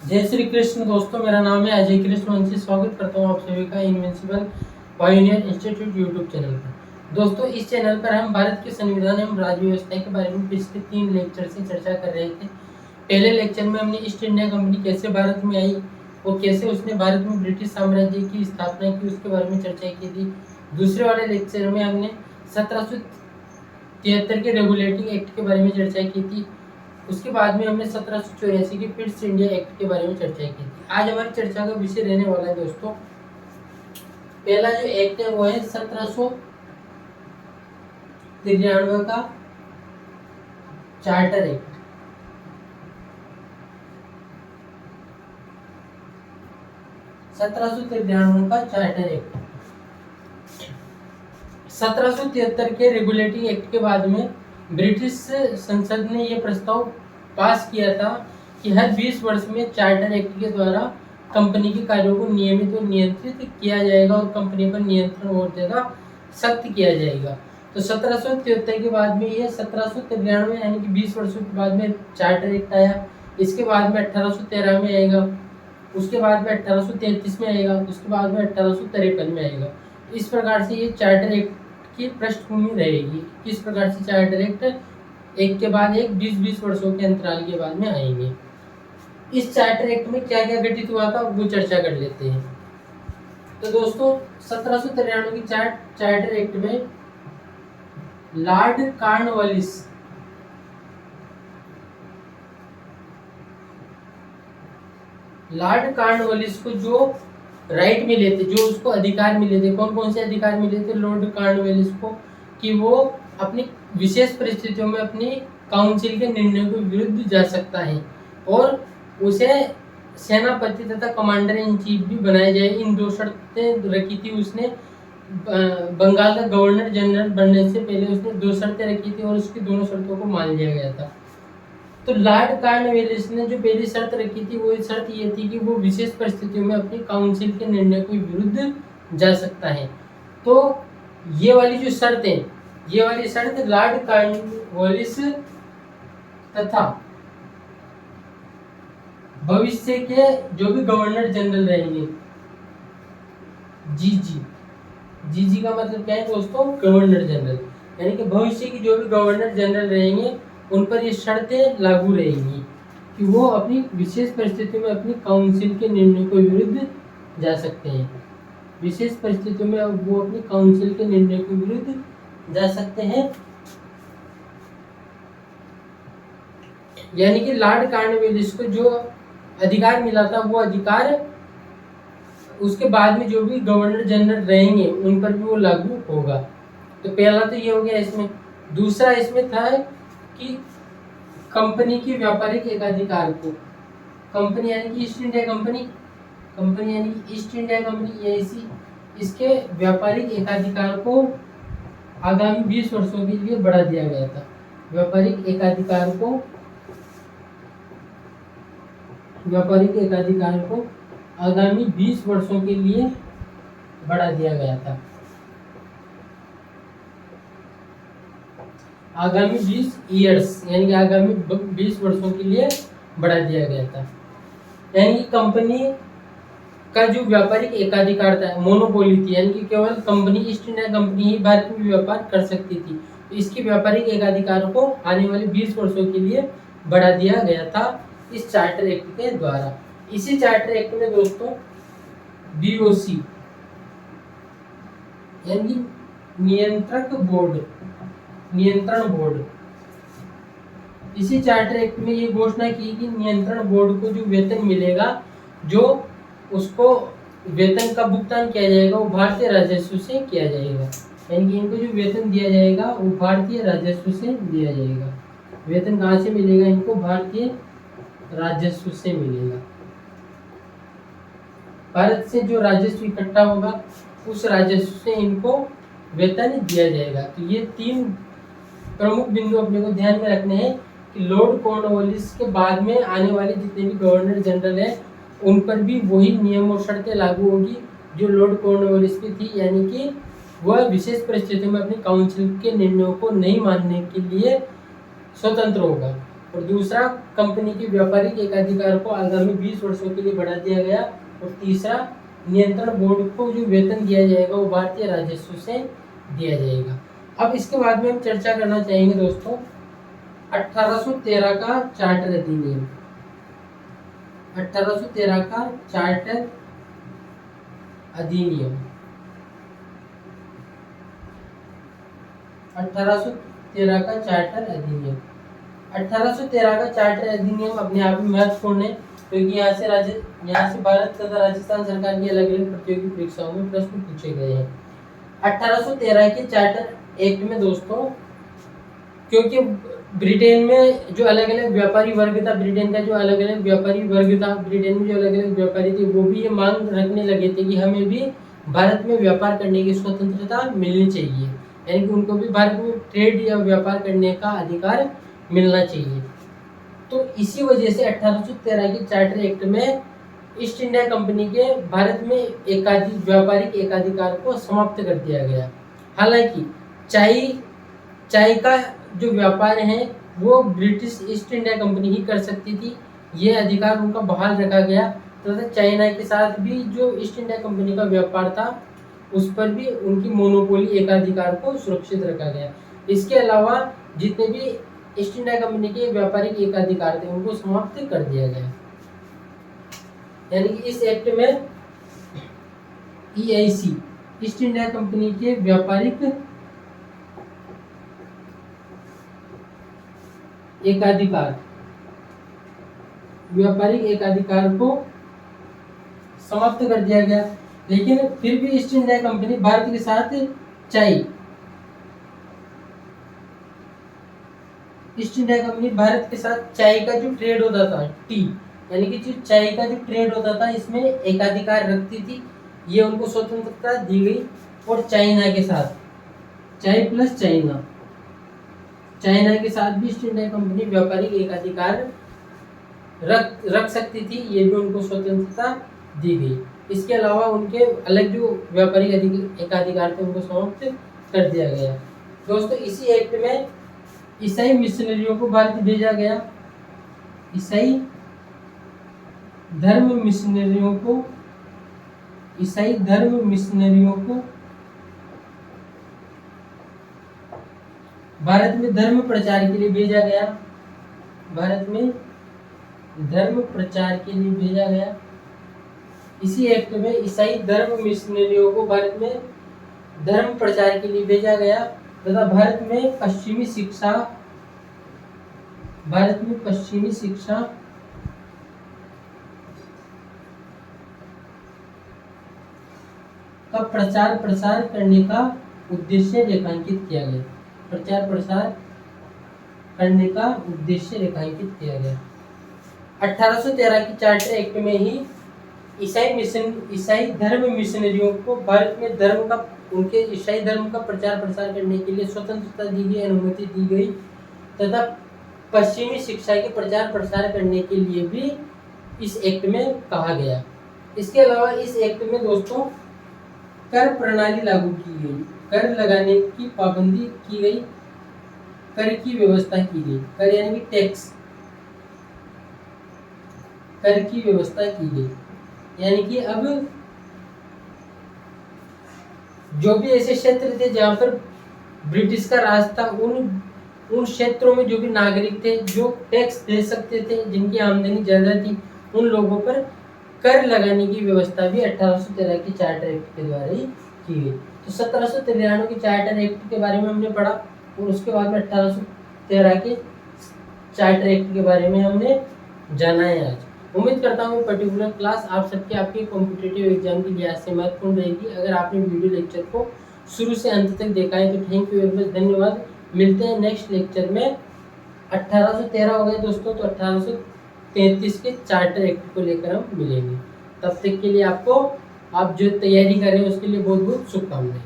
जय श्री कृष्ण दोस्तों, मेरा नाम है अजय कृष्ण वंशी। स्वागत करता हूँ आप सभी का invincible pioneer institute YouTube channel पर। दोस्तों, इस चैनल पर हम भारत के संविधान एवं राज्य व्यवस्था के बारे में पिछले 3 लेक्चर से चर्चा कर रहे थे। पहले लेक्चर में हमने ईस्ट इंडिया कंपनी कैसे भारत में आई और कैसे उसने भारत में ब्रिटिश साम्राज्य की स्थापना की, उसके बारे में चर्चा की थी। दूसरे वाले लेक्चर में हमने 1773 के रेगुलेटिंग एक्ट के बारे में चर्चा की थी। उसके बाद में हमने 1784 के फिट्स इंडिया एक्ट के बारे में चर्चा की थी। आज हमारी चर्चा का विषय रहने वाला है दोस्तों, पहला जो एक्ट है वो है 1793 का चार्टर एक्ट। 1793 का चार्टर एक्ट। 1773 के रेगुलेटिंग एक्ट के बाद में ब्रिटिश संसद ने यह प्रस्ताव पास किया था कि हर 20 वर्ष में चार्टर एक्ट के द्वारा कंपनी के कार्यों को नियमित और नियंत्रित किया जाएगा और कंपनी पर नियंत्रण और ज्यादा सख्त किया जाएगा। तो 1773 के बाद में यह 1793 यानी कि 20 वर्षों के बाद में चार्टर एक्ट आया। इसके बाद में 1813 में आएगा, उसके बाद में 1833 में आएगा, उसके बाद में 1853 में आएगा। इस प्रकार से ये चार्टर एक्ट की पृष्ठभूमि रहेगी। किस प्रकार से चार्टर एक्ट एक के बाद एक 20-20 वर्षों के अंतराल के बाद में आएंगे। इस चार्टर एक्ट में क्या क्या घटित हुआ था वो चर्चा कर लेते हैं। तो दोस्तों, 1793 की चार्टर एक्ट में लॉर्ड कॉर्नवालिस को जो राइट मिले थे, जो उसको अधिकार मिले थे, कौन कौन से अधिकार मिले थे लॉर्ड कॉर्नवालिस को, कि वो अपनी विशेष परिस्थितियों में अपनी काउंसिल के निर्णय के विरुद्ध जा सकता है और उसे सेनापति तथा कमांडर इन चीफ भी बनाया जाए। इन 2 शर्तें रखी थी उसने। बंगाल का गवर्नर जनरल बनने से पहले उसने 2 शर्तें रखी थी और उसकी दोनों शर्तों को मान लिया गया था। तो लॉर्ड कॉर्नवालिस ने जो पहली शर्त रखी थी वो शर्त ये थी कि वो विशेष परिस्थितियों में अपनी काउंसिल के निर्णय के विरुद्ध जा सकता है। तो ये वाली जो शर्त है, ये वाली शर्त लॉर्ड कॉर्नवालिस तथा भविष्य के जो भी गवर्नर जनरल रहेंगे, जीजी का मतलब क्या है दोस्तों, गवर्नर जनरल, यानी कि भविष्य की जो भी गवर्नर जनरल रहेंगे उन पर ये शर्तें लागू रहेंगी कि वो अपनी विशेष परिस्थितियों में अपनी काउंसिल के निर्णय के विरुद्ध जा सकते हैं। विशेष परिस्थितियों में वो अपनी काउंसिल के निर्णय के विरुद्ध जा सकते हैं। यानी कि लॉर्ड कॉर्नवालिस को जो अधिकार मिला था वो अधिकार उसके बाद में जो भी गवर्नर जनरल रहेंगे उन पर भी वो लागू होगा। तो पहला तो ये हो गया इसमें। दूसरा इसमें था कि कंपनी की व्यापारिक एकाधिकार को, कंपनी यानी कि ईस्ट इंडिया कंपनी यानी कि ईस्ट इंडिया कंपनी ऐसी, इसके व्यापारिक एकाधिकार को आगामी 20 वर्षों के लिए बढ़ा दिया गया था। व्यापारिक एकाधिकार को आगामी 20 वर्षों के लिए बढ़ा दिया गया था। आगामी 20 ईयर्स यानी कि आगामी 20 वर्षों के लिए बढ़ा दिया गया था। यानी कि कंपनी का जो व्यापारिक एकाधिकार था, मोनोपोली थी, यानी कि केवल कंपनी ईस्ट इंडिया कंपनी ही भारत में व्यापार कर सकती थी। तो इसके व्यापारिक एकाधिकार को आने वाले 20 वर्षों के लिए बढ़ा दिया गया था इस चार्टर एक्ट के द्वारा। इसी चार्टर एक्ट में दोस्तों बीओसी यानी नियंत्रण बोर्ड, इसी चार्टर एक्ट में ये घोषणा की कि नियंत्रण बोर्ड को जो वेतन मिलेगा, जो उसको वेतन का भुगतान किया जाएगा वो भारतीय राजस्व से किया जाएगा। यानी कि इनको जो वेतन दिया जाएगा वो भारतीय राजस्व से दिया जाएगा। वेतन कहाँ से मिलेगा इनको, भारतीय राजस्व से मिलेगा। भारत से जो राजस्व इकट्ठा होगा उस राजस्व से इनको वेतन दिया जाएगा। तो ये 3 प्रमुख बिंदु अपने को ध्यान में रखने हैं कि लॉर्ड कॉर्नवालिस के बाद में आने वाले जितने भी गवर्नर जनरल हैं उन पर भी वही नियम और शर्तें लागू होगी जो लॉर्ड कॉर्नवालिस की थी। यानी कि वह विशेष परिस्थितियों में अपनी काउंसिल के निर्णयों को नहीं मानने के लिए स्वतंत्र होगा। और दूसरा कंपनी के व्यापारिक एकाधिकार को आगामी 20 वर्षों के लिए बढ़ा दिया गया। और तीसरा, नियंत्रण बोर्ड को जो वेतन दिया जाएगा वो भारतीय राजस्व से दिया जाएगा। अब इसके बाद में हम चर्चा करना चाहेंगे दोस्तों 1813 का चार्टर अधिनियम। 1813 का चार्टर अधिनियम 1813 का चार्टर अधिनियम 1813 का चार्टर अधिनियम अपने आप में महत्वपूर्ण है, क्योंकि यहाँ से भारत तथा राजस्थान सरकार की अलग अलग प्रतियोगी परीक्षाओं में प्रश्न पूछे गए हैं। 1813 के चार्टर एक्ट में दोस्तों, क्योंकि ब्रिटेन में जो अलग अलग व्यापारी वर्ग था, ब्रिटेन में जो अलग अलग व्यापारी थे, वो भी ये मांग रखने लगे थे कि हमें भी भारत में व्यापार करने की स्वतंत्रता मिलनी चाहिए, यानी कि उनको भी भारत में ट्रेड या व्यापार करने का अधिकार मिलना चाहिए। तो इसी वजह से 1813 के चार्टर एक्ट में ईस्ट इंडिया कंपनी के भारत में व्यापारिक एकाधिकार को समाप्त कर दिया गया। हालांकि चाय का जो व्यापार है वो ब्रिटिश ईस्ट इंडिया कंपनी ही कर सकती थी, ये अधिकार उनका बहाल रखा गया। तथा चाइना के साथ भी जो ईस्ट इंडिया कंपनी का व्यापार था उस पर भी उनकी मोनोपोली एकाधिकार को सुरक्षित रखा गया। इसके अलावा जितने भी ईस्ट इंडिया कंपनी के व्यापारिक एकाधिकार थे उनको समाप्त कर दिया गया। यानी कि इस एक्ट में EIC ईस्ट इंडिया कंपनी के व्यापारिक एकाधिकार को समाप्त कर दिया गया। लेकिन फिर भी ईस्ट इंडिया कंपनी भारत के साथ चाय का जो ट्रेड होता था, टी यानी कि जो चाय का जो ट्रेड होता था इसमें एकाधिकार रखती थी, ये उनको स्वतंत्रता दी गई। और चाइना के साथ चाइना के साथ भी ईस्ट इंडिया कंपनी व्यापारिक एकाधिकार रख सकती थी, ये भी उनको स्वतंत्रता दी गई। इसके अलावा उनके अलग जो व्यापारिक एकाधिकार थे उनको समाप्त कर दिया गया। दोस्तों इसी एक्ट में ईसाई मिशनरियों को भारत भेजा गया। ईसाई धर्म मिशनरियों को भारत में धर्म प्रचार के लिए भेजा गया। इसी एक्ट में ईसाई धर्म मिशनरियों को भारत में धर्म प्रचार के लिए भेजा गया तथा भारत में पश्चिमी शिक्षा का प्रचार प्रसार करने का उद्देश्य रेखांकित किया गया। 1813 की चार्टर एक्ट में ही ईसाई धर्म मिशनरियों को भारत में उनके ईसाई धर्म का प्रचार प्रसार करने के लिए स्वतंत्रता दी गई, अनुमति दी गई तथा पश्चिमी शिक्षा के प्रचार प्रसार करने के लिए भी इस एक्ट में कहा गया। इसके अलावा इस एक्ट में दोस्तों कर प्रणाली लागू की गई, कर लगाने की पाबंदी की गई, कर की व्यवस्था की गई। कर यानी कि टैक्स, कर की व्यवस्था की गई। यानी कि अब जो भी ऐसे क्षेत्र थे जहाँ पर ब्रिटिश का राज था, उन क्षेत्रों में जो भी नागरिक थे जो टैक्स दे सकते थे, जिनकी आमदनी ज़्यादा थी, उन लोगों पर कर लगाने की व्यवस्था भी 1813 की चार्टर एक्ट के द्वारा ही की गई। तो 1793 की चार्टर एक्ट के बारे में हमने पढ़ा और उसके बाद में 1813 के चार्टर एक्ट के बारे में हमने जाना है। आज उम्मीद करता हूँ पर्टिकुलर क्लास आप सबके आपके कॉम्पिटिटिव एग्जाम के लिहाज से महत्वपूर्ण रहेगी। अगर आपने वीडियो लेक्चर को शुरू से अंत तक देखा है तो थैंक यू वेरी मच, धन्यवाद। मिलते हैं नेक्स्ट लेक्चर में। 1813 हो गए दोस्तों, तो 1833 के चार्टर एक्ट को लेकर हम मिलेंगे। तब तक के लिए आप जो तैयारी कर रहे हैं उसके लिए बहुत बहुत शुभकामनाएं।